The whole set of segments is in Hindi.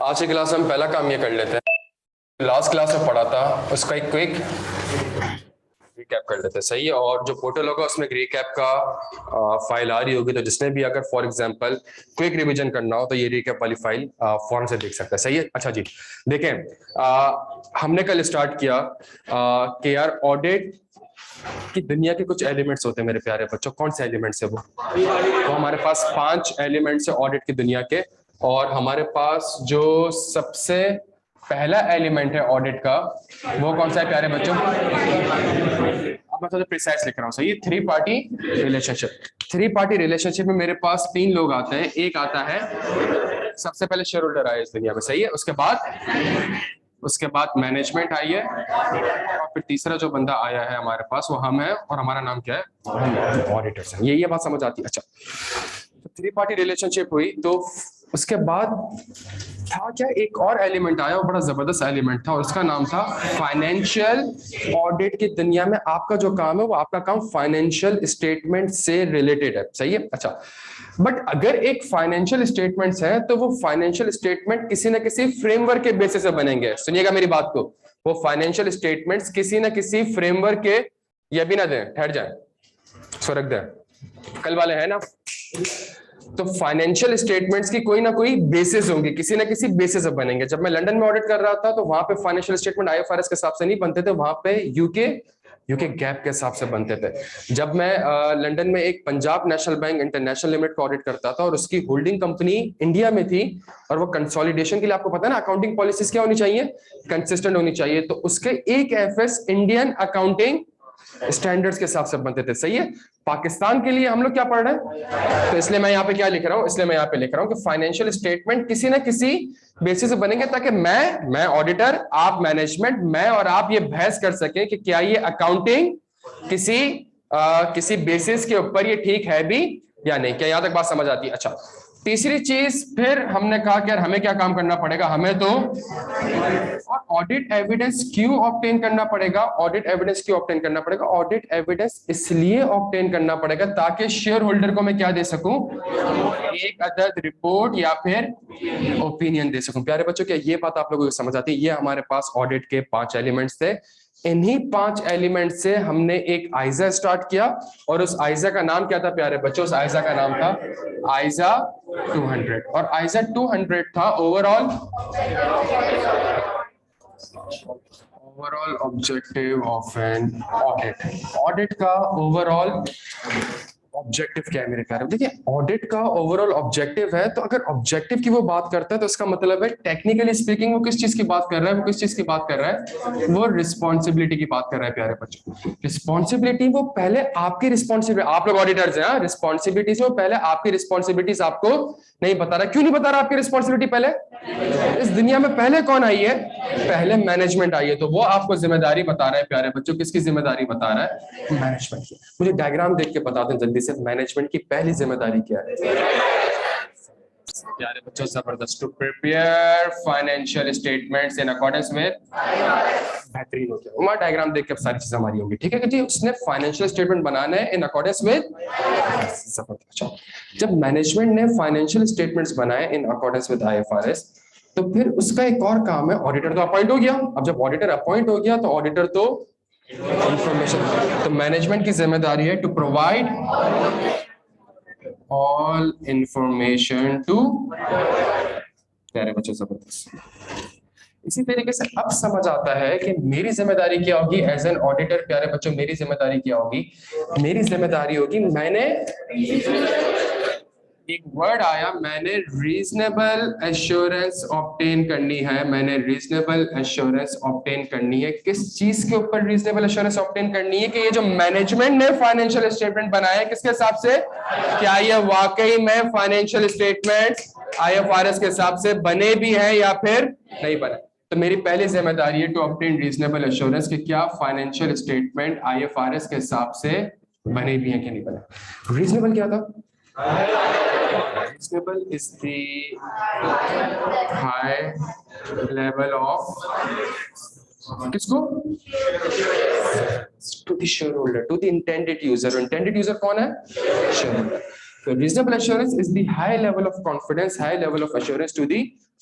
आज की क्लास में हम पहला काम ये कर लेते हैं, लास्ट क्लास में पढ़ा था उसका एक क्विक रिकैप कर लेते हैं। सही है। और जो पोर्टल होगा उसमें रिकैप का फाइल आ रही होगी, तो जिसने भी अगर फॉर एग्जांपल क्विक रिवीजन करना हो तो ये रिकैप वाली फाइल फौरन से देख सकता है। सही है। अच्छा जी, देखें हमने कल स्टार्ट किया कि यार ऑडिट कि दुनिया के कुछ एलिमेंट्स होते हैं मेरे प्यारे बच्चों। कौन से एलिमेंट्स है वो? तो हमारे पास 5 एलिमेंट्स है ऑडिट की दुनिया के, और हमारे पास जो सबसे पहला एलिमेंट है ऑडिट का वो कौन सा है प्यारे बच्चों? अब मैं थोड़ा प्रिसाइज लिख रहा हूँ। सही है। 3 पार्टी रिलेशनशिप। 3 पार्टी रिलेशनशिप में मेरे पास 3 लोग आते हैं। एक आता है, सबसे पहले शेयर होल्डर आया इस दुनिया में। सही है। उसके बाद मैनेजमेंट आई है, और फिर तीसरा जो बंदा आया है हमारे पास वो हम है, और हमारा नाम क्या है? हम ऑडिटर्स हैं। ये बात समझ आती है? अच्छा, तो 3 पार्टी रिलेशनशिप हुई, तो उसके बाद था क्या, एक और एलिमेंट आया, वो बड़ा जबरदस्त एलिमेंट था, और उसका नाम था फाइनेंशियल ऑडिट की दुनिया में आपका जो काम है वो आपका काम फाइनेंशियल स्टेटमेंट से रिलेटेड है। सही है। अच्छा, बट अगर एक फाइनेंशियल स्टेटमेंट्स है तो वो फाइनेंशियल स्टेटमेंट किसी ना किसी फ्रेमवर्क के बेसिस पे बनेंगे। सुनिएगा मेरी बात को, वो फाइनेंशियल स्टेटमेंट्स किसी ना किसी फ्रेमवर्क के, ये भी ना दें, ठहर जाए, सो रख दें, कल वाले हैं ना। तो फाइनेंशियल स्टेटमेंट्स की कोई ना कोई बेसिस होंगे, किसी ना किसी बेसिस पे बनेंगे। जब मैं लंदन में ऑडिट कर रहा था तो वहां पे फाइनेंशियल स्टेटमेंट आईएफआरएस के हिसाब से नहीं बनते थे, वहां पे यूके गैप के हिसाब से बनते थे। जब मैं लंदन में एक Punjab national bank international limited को ऑडिट करता था, और उसकी होल्डिंग कंपनी इंडिया में थी, और वो कंसोलिडेशन के लिए आपको पता है ना अकाउंटिंग पॉलिसीज क्या होनी चाहिए? कंसिस्टेंट होनी चाहिए। तो उसके एक एफएस इंडियन अकाउंटिंग स्टैंडर्ड्स के हिसाब से बनते थे। सही है। पाकिस्तान के लिए हम लोग क्या पढ़ रहे हैं, तो इसलिए मैं यहाँ पे क्या लिख रहा हूँ, इसलिए मैं यहाँ पे लिख रहा हूँ कि फाइनेंशियल स्टेटमेंट किसी ना किसी बेसिस पे बनेंगे, ताकि मैं ऑडिटर, आप मैनेजमेंट, मैं और आप ये बहस कर सके कि क्या ये अकाउंटिंग किसी बेसिस के ऊपर ये ठीक है भी या नहीं। क्या यहां तक बात समझ आती है? अच्छा, तीसरी चीज फिर हमने कहा कि यार हमें क्या काम करना पड़ेगा, हमें तो ऑडिट एविडेंस क्यों ऑब्टेन करना पड़ेगा? ऑडिट एविडेंस क्यों ऑब्टेन करना पड़ेगा? ऑडिट एविडेंस इसलिए ऑब्टेन करना पड़ेगा ताकि शेयर होल्डर को मैं क्या दे सकूं, एक अदद रिपोर्ट या फिर ओपिनियन दे सकूं। प्यारे बच्चों, क्या ये बात आप लोगों को समझ आती है? ये हमारे पास ऑडिट के 5 एलिमेंट्स थे। इन्हीं 5 एलिमेंट से हमने एक आइजा स्टार्ट किया, और उस आइजा का नाम क्या था प्यारे बच्चों? उस आइजा का नाम था आइजा 200, और आइजा 200 था overall objective of an audit. Audit का ओवरऑल ऑब्जेक्टिव क्या है मेरे प्यारे? देखिए, ऑडिट का ओवरऑल ऑब्जेक्टिव है, तो अगर ऑब्जेक्टिव की वो बात करता है तो इसका मतलब है टेक्निकली स्पीकिंग वो किस चीज की बात कर रहा है? वो किस चीज की बात कर रहा है? वो रिस्पॉन्सिबिलिटी की बात कर रहा है प्यारे बच्चों। रिस्पॉन्सिबिलिटी वो पहले आपकी रिस्पॉन्सिबिलिटी, आप लोग ऑडिटर्स हैं, रिस्पॉन्सिबिलिटी से वो पहले आपकी रिस्पॉन्सिबिलिटीज आपको नहीं बता रहा। क्यों नहीं बता रहा आपकी रिस्पॉन्सिबिलिटी? पहले इस दुनिया में पहले कौन आई है? पहले मैनेजमेंट आई है, तो वो आपको जिम्मेदारी बता रहा है प्यारे बच्चों। किसकी जिम्मेदारी बता रहा है? मैनेजमेंट की। मुझे डायग्राम देख के बता दें जल्दी से, मैनेजमेंट की पहली जिम्मेदारी क्या है प्यारे बच्चों? जबरदस्त। To prepare financial statements in accordance with, बेहतरीन हो गया। वहां डायग्राम देख के अब सारी चीजें हमारी होंगी। ठीक है कि जी, उसने फाइनेंशियल स्टेटमेंट बनाना है इन अकॉर्डेंस विद। जब मैनेजमेंट ने फाइनेंशियल स्टेटमेंट्स बनाए इन अकॉर्डेंस विद आईएफआरएस, तो फिर उसका एक और काम है, ऑडिटर तो अपॉइंट हो गया। अब जब ऑडिटर अपॉइंट हो गया तो ऑडिटर तो इंफॉर्मेशन, तो मैनेजमेंट की जिम्मेदारी है to provide all information to, प्यारे बच्चों जबरदस्त। इसी तरीके से अब समझ आता है कि मेरी जिम्मेदारी क्या होगी एज एन ऑडिटर। प्यारे बच्चों, मेरी जिम्मेदारी क्या होगी? मेरी जिम्मेदारी होगी, मैंने एक वर्ड आया, मैंने रीजनेबल एश्योरेंस ऑब्टेन करनी है। मैंने रीजनेबल एश्योरेंस ऑब्टेन करनी है। किस चीज के ऊपर रीजनेबल एश्योरेंस ऑब्टेन करनी है? कि ये जो मैनेजमेंट ने फाइनेंशियल स्टेटमेंट बनाया है किसके हिसाब से, क्या ये वाकई में फाइनेंशियल स्टेटमेंट्स आईएफआरएस के हिसाब से बने भी हैं या फिर नहीं बने? तो मेरी पहली जिम्मेदारी है टू ऑब्टेन रीजनेबल एश्योरेंस कि क्या फाइनेंशियल स्टेटमेंट आईएफआरएस के हिसाब से बने भी हैं कि नहीं बने। रीजनेबल क्या था? Reasonable is the high level of, किसको? To the shareholder, to the intended user. Intended user कौन है? Shareholder. तो reasonable assurance is the high level of confidence, high level of assurance to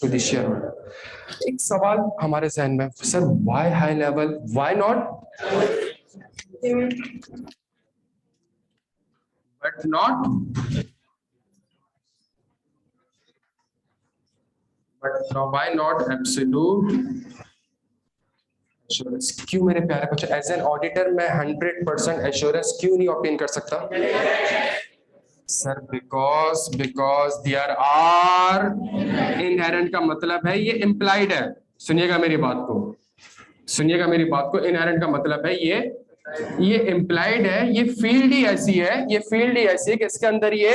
the shareholder. एक सवाल हमारे जहन में, sir why high level, why not but why not absolute assurance? क्यों मेरे प्यारे बच्चों, एज एन ऑडिटर मैं 100% एश्योरेंस क्यों नहीं ऑब्टेन कर सकता? Sir because there are inherent का मतलब है ये इम्प्लाइड है। सुनिएगा मेरी बात को, सुनिएगा मेरी बात को। इनहेरेंट का मतलब है ये इम्प्लाइड है, ये फील्ड ही ऐसी है, ये फील्ड ही ऐसी है कि इसके अंदर ये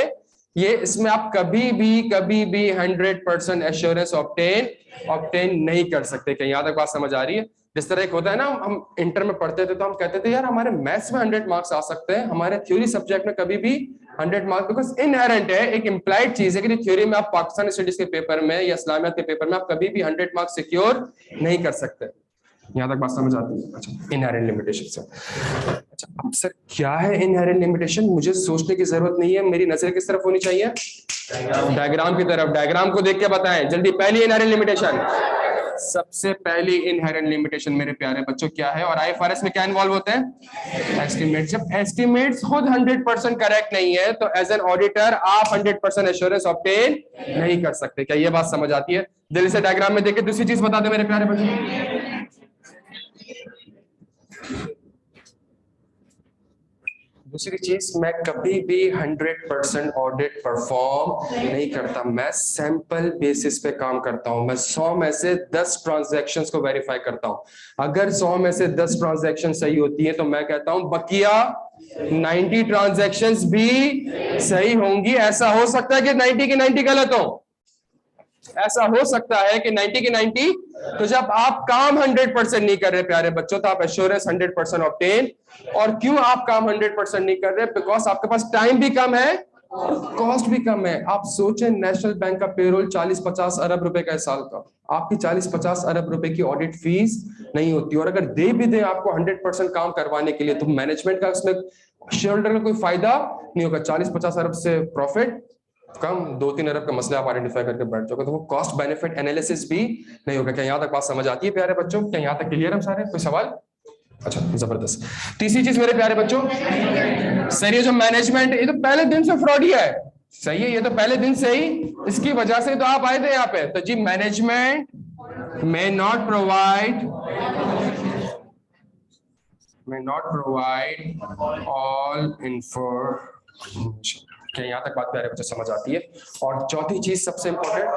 इसमें आप कभी भी 100% एश्योरेंस ऑब्टेन नहीं कर सकते। कहीं यहां तक बात समझ आ रही है? जिस तरह एक होता है ना, हम इंटर में पढ़ते थे तो हम कहते थे यार हमारे मैथ्स में 100 मार्क्स आ सकते हैं, हमारे थ्योरी सब्जेक्ट में कभी भी 100 मार्क्स, बिकॉज इनहेरेंट है, एक इम्प्लाइड चीज है कि थ्योरी में आप पाकिस्तानी स्टडीज के पेपर में या इस्लामियात के पेपर में आप कभी भी 100 मार्क्स सिक्योर नहीं कर सकते। यहां तक बात समझ आती है? अच्छा, इनहेरेंट लिमिटेशन से। अच्छा, अब सर क्या है इनहेरेंट लिमिटेशन? मुझे सोचने की जरूरत नहीं है, मेरी नजर किस तरफ होनी चाहिए? डायग्राम की तरफ। डायग्राम को देख के बताएं जल्दी। पहली इनहेरेंट लिमिटेशन, सबसे पहली इनहेरेंट लिमिटेशन मेरे प्यारे बच्चों क्या है? और आईएफआरएस में क्या इन्वॉल्व होते हैं? एस्टिमेट। जब एस्टिमेट्स खुद 100% करेक्ट नहीं है तो एज एन ऑडिटर आप 100% एश्योरेंस ऑब्टेन नहीं कर सकते। क्या ये बात समझ आती है? दिल्ली से डायग्राम में देख के दूसरी चीज बता दे मेरे प्यारे बच्चों। दूसरी चीज, मैं कभी भी 100% ऑडिट परफॉर्म नहीं करता, मैं सैंपल बेसिस पे काम करता हूं। मैं 100 में से 10 ट्रांजैक्शंस को वेरीफाई करता हूं। अगर 100 में से 10 ट्रांजैक्शन सही होती है तो मैं कहता हूं बकिया 90 ट्रांजैक्शंस भी सही होंगी। ऐसा हो सकता है कि 90 की 90 गलत हो, ऐसा हो सकता है कि 90 की 90। तो जब आप काम 100% नहीं कर रहे प्यारे बच्चों तो आप एश्योरेंस 100% ऑब्टेन। और क्यों आप काम 100% नहीं कर रहे? बिकॉज आपके पास टाइम भी कम है और कॉस्ट भी कम है। आप सोचें नेशनल बैंक का पेरोल 40-50 अरब रुपए का है साल का, आपकी 40-50 अरब रुपए की ऑडिट फीस नहीं होती। और अगर दे भी दे आपको 100% काम करवाने के लिए तो मैनेजमेंट का उसमें शेयर होल्डर का कोई फायदा नहीं होगा। 40-50 अरब से प्रॉफिट कम, 2-3 अरब का मसला आप आइडेंटिफाई करके बैठ जाओगे तो वो कॉस्ट बेनिफिट एनालिसिस भी नहीं होगा। क्या यहां तक बात समझ आती है प्यारे बच्चों? क्या यहां तक क्लियर हम सारे? कोई सवाल? अच्छा, जबरदस्त। तीसरी चीज मेरे प्यारे बच्चों, सर ये जो मैनेजमेंट, ये तो पहले दिन से फ्रॉड ही है। सही है, ये तो पहले दिन से ही, इसकी वजह से तो आप आए थे यहाँ पे। तो जी management may not provide all information। क्या यहाँ तक बात प्यारे बच्चे समझ आती है? और चौथी चीज सबसे इंपॉर्टेंट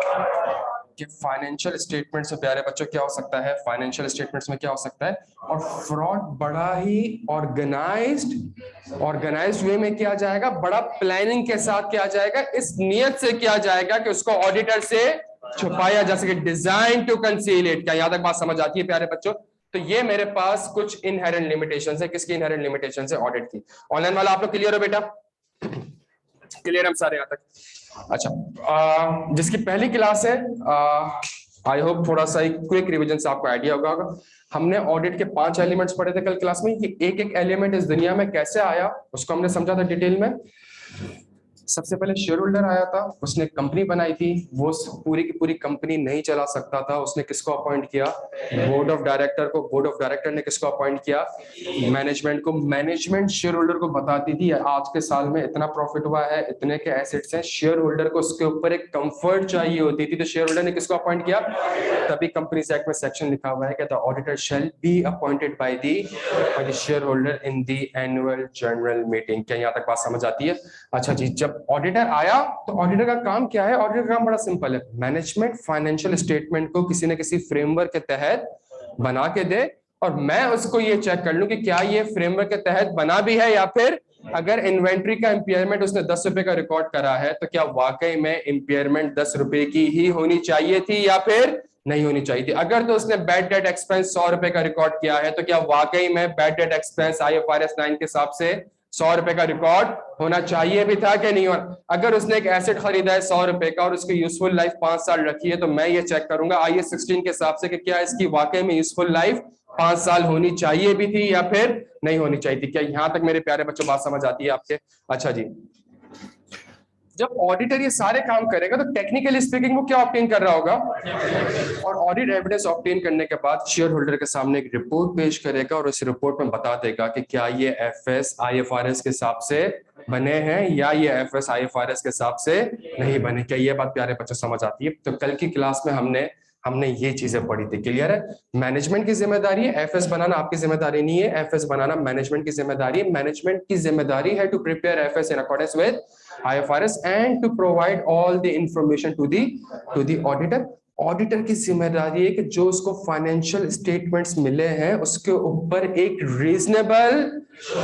कि फाइनेंशियल स्टेटमेंट्स में प्यारे बच्चों क्या हो सकता है? फाइनेंशियल स्टेटमेंट्स में क्या हो सकता है? और फ्रॉड बड़ा ही ऑर्गेनाइज्ड वे में किया जाएगा, बड़ा प्लानिंग के साथ किया जाएगा, इस नियत से किया जाएगा कि उसको ऑडिटर से छुपाया जा सके, डिजाइन टू कंसील इट। क्या यहाँ तक बात समझ आती है प्यारे बच्चों? तो ये मेरे पास कुछ इनहेरेंट लिमिटेशंस है। किसकी इनहेरेंट लिमिटेशंस है? ऑडिट की। ऑनलाइन वाला आप लोग क्लियर हो बेटा? क्लियर हम सारे यहाँ तक? अच्छा, जिसकी पहली क्लास है, आई होप थोड़ा सा एक क्विक रिवीजन से आपको आइडिया होगा। हमने ऑडिट के 5 एलिमेंट्स पढ़े थे कल क्लास में कि एक एक एलिमेंट इस दुनिया में कैसे आया, उसको हमने समझा था डिटेल में। सबसे पहले शेयर होल्डर आया था, उसने कंपनी बनाई थी, वो पूरी की पूरी कंपनी नहीं चला सकता था, उसने किसको अपॉइंट किया? बोर्ड ऑफ डायरेक्टर को। बोर्ड ऑफ डायरेक्टर ने किसको अपॉइंट किया? मैनेजमेंट को। मैनेजमेंट शेयर होल्डर को बताती थी आज के साल में इतना प्रॉफिट हुआ है, इतने के एसेट्स हैं। शेयर होल्डर को उसके ऊपर एक कंफर्ट चाहिए होती थी, तो शेयर होल्डर ने किसको अपॉइंट किया? तभी कंपनीज एक्ट में सेक्शन लिखा हुआ है कि the auditor shall be appointed by the share holder in the annual general meeting. क्या यहाँ तक बात समझ आती है? अच्छा जी, जब ऑडिटर आया तो ऑडिटर का काम क्या है? ऑडिटर का काम बड़ा सिंपल है। मैनेजमेंट फाइनेंशियल स्टेटमेंट को किसी न किसी फ्रेमवर्क के तहत बना के दे और मैं उसको ये चेक कर लूं कि क्या ये फ्रेमवर्क के तहत बना भी है, या फिर अगर इन्वेंट्री का इंपेयरमेंट उसने 10 रुपए का रिकॉर्ड करा है तो क्या वाकई में इंपेयरमेंट 10 रुपए की ही होनी चाहिए थी या फिर नहीं होनी चाहिए थी। अगर तो उसने बैड डेट एक्सपेंस 100 रुपए का रिकॉर्ड किया है तो क्या वाकई में बैड डेट एक्सपेंस IFRS 9 के हिसाब से 100 रुपए का रिकॉर्ड होना चाहिए भी था कि नहीं होना। अगर उसने एक एसेट खरीदा है 100 रुपए का और उसकी यूजफुल लाइफ 5 साल रखी है तो मैं ये चेक करूंगा IAS 16 के हिसाब से कि क्या इसकी वाकई में यूजफुल लाइफ 5 साल होनी चाहिए भी थी या फिर नहीं होनी चाहिए थी। क्या यहां तक मेरे प्यारे बच्चों बात समझ आती है आपके? अच्छा जी, जब ऑडिटर ये सारे काम करेगा तो टेक्निकली स्पीकिंग वो क्या ऑब्टेन कर रहा होगा, और ऑडिट एविडेंस ऑब्टेन करने के बाद शेयर होल्डर के सामने एक रिपोर्ट पेश करेगा और इस रिपोर्ट में बता देगा कि क्या ये एफएस आईएफआरएस के हिसाब से बने हैं या ये एफएस आईएफआरएस के हिसाब से नहीं बने। क्या ये बात प्यारे बच्चों समझ आती है? तो कल की क्लास में हमने ये चीजें पढ़ी थी। क्लियर है? मैनेजमेंट की जिम्मेदारी है, एफएस बनाना आपकी जिम्मेदारी नहीं है, एफएस बनाना मैनेजमेंट की जिम्मेदारी है। मैनेजमेंट की जिम्मेदारी है to prepare FS in accordance with IFRS and to provide all the information to the auditor। Auditor की जिम्मेदारी है कि जो उसको फाइनेंशियल स्टेटमेंट्स मिले हैं उसके ऊपर एक रीजनेबल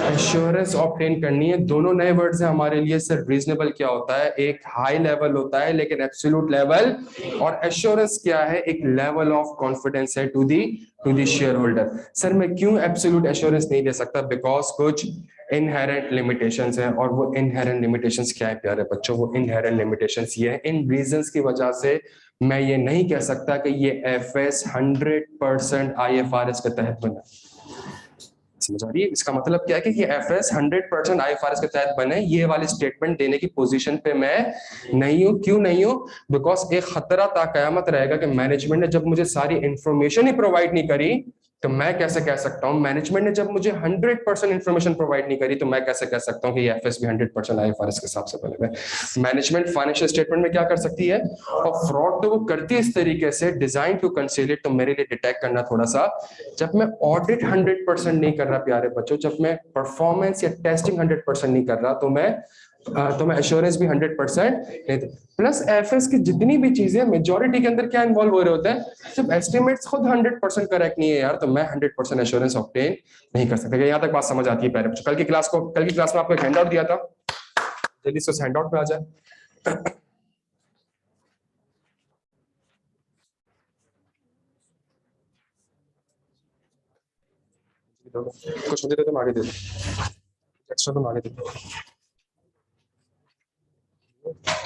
एश्योरेंस ऑब्टेन करनी है। दोनों नए वर्ड्स हैं हमारे लिए सर। रीजनेबल क्या होता है? एक हाई लेवल होता है लेकिन एब्सोल्यूट लेवल, और एश्योरेंस क्या है? एक लेवल ऑफ कॉन्फिडेंस है to the shareholder. Sir मैं क्यों एब्सोल्यूट एश्योरेंस नहीं दे सकता? बिकॉज कुछ इनहेरेंट लिमिटेशंस हैं, और वो इनहेरेंट लिमिटेशंस क्या है प्यारे बच्चों? वो इनहेरेंट लिमिटेशंस ये है, इन रीजंस की वजह से मैं ये नहीं कह सकता कि ये एफएस 100% आईएफआरएस के तहत बना। समझ आ रही है? इसका मतलब क्या है कि ये एफएस 100% आईएफआरएस के तहत बने, ये वाली स्टेटमेंट देने की पोजीशन पे मैं नहीं हूं। क्यों नहीं हूं? बिकॉज एक खतरा ता कयामत रहेगा कि मैनेजमेंट ने जब मुझे सारी इंफॉर्मेशन ही प्रोवाइड नहीं करी तो मैं कैसे कह सकता हूं, मैनेजमेंट ने जब मुझे 100% इंफॉर्मेशन प्रोवाइड नहीं करी तो मैं कैसे कह सकता हूं कि ये एफएस भी 100% आईएफआरएस के हिसाब से बने हुए। मैनेजमेंट फाइनेंशियल स्टेटमेंट में क्या कर सकती है, और फ्रॉड तो वो करती है इस तरीके से, डिजाइन टू कंसील इट। तो मेरे लिए डिटेक्ट करना थोड़ा सा, जब मैं ऑडिट 100% नहीं कर रहा प्यारे बच्चों, जब मैं परफॉर्मेंस या टेस्टिंग 100% नहीं कर रहा, तो मैं एश्योरेंस भी 100% नहीं। प्लस एफएस की जितनी भी चीजें मेजॉरिटी के अंदर क्या इन्वॉल्व हो रहे होते हैं, जब एस्टिमेट्स खुद 100% करेक्ट नहीं है यार, तो मैं 100% एश्योरेंस ऑब्टेन नहीं कर सकता। यहाँ तक बात समझ आती है प्यारे बच्चों? कल की क्लास में आपको एक हैंडआउट दिया था, जल्दी से उस हैंडआउट पे आ जाए। कुछ मुझे दे दो, आगे दे दो, एक्स्ट्रा तुम आगे दे दो।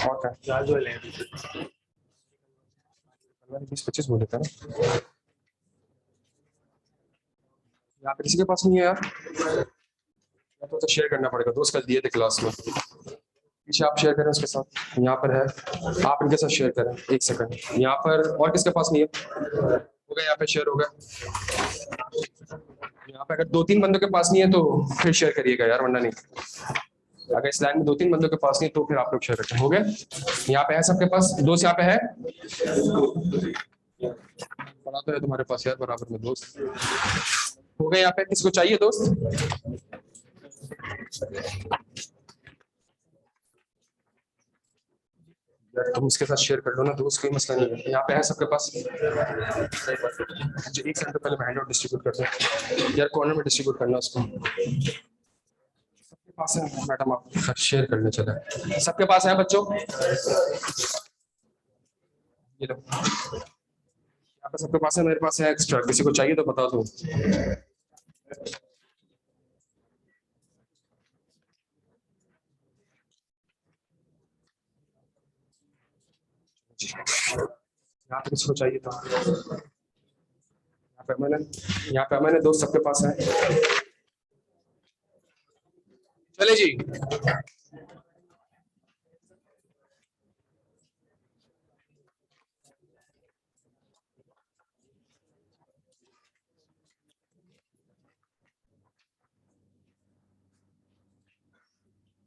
और क्या 20-25 बोले थे ना? यहाँ पे किसी के पास नहीं है यार, तो शेयर करना पड़ेगा। दोस्त कल दिए थे क्लास में, पीछे आप शेयर करें उसके साथ। यहाँ पर है, आप इनके साथ शेयर करें। एक सेकंड, यहाँ पर और किसके पास नहीं है? हो गया, यहाँ पे शेयर हो गया। यहाँ पे अगर 2-3 बंदों के पास नहीं है तो फिर शेयर करिएगा यार, वरना नहीं। अगर इस लाइन में 2-3 बंदों के पास नहीं तो फिर आप लोग शेयर रखें। हो गया? यहाँ पे है सबके पास? दोस्त यहाँ पे है? पढ़ा तो है तुम्हारे पास यार बराबर में दोस्त। हो गया? यहाँ पे किसको चाहिए दोस्त? यार तुम इसके साथ शेयर कर लो ना दोस्त, कोई मसला नहीं है। यहाँ पे है सबके पास? जो एक सेकंड पहले मैं हैंडआउट डिस्ट्रीब्यूट करता हूँ यार, कॉर्नर में डिस्ट्रीब्यूट करना उसको। सबके पास है मैडम, आप शेयर करने चले। सबके पास है बच्चों? ये लो, यहाँ पे सबके पास है, मेरे पास है एक्स्ट्रा। किसी को चाहिए तो बता दो। यहाँ पे किसको चाहिए था? यहाँ पे मैंने दोस्त सबके पास है। चले जी,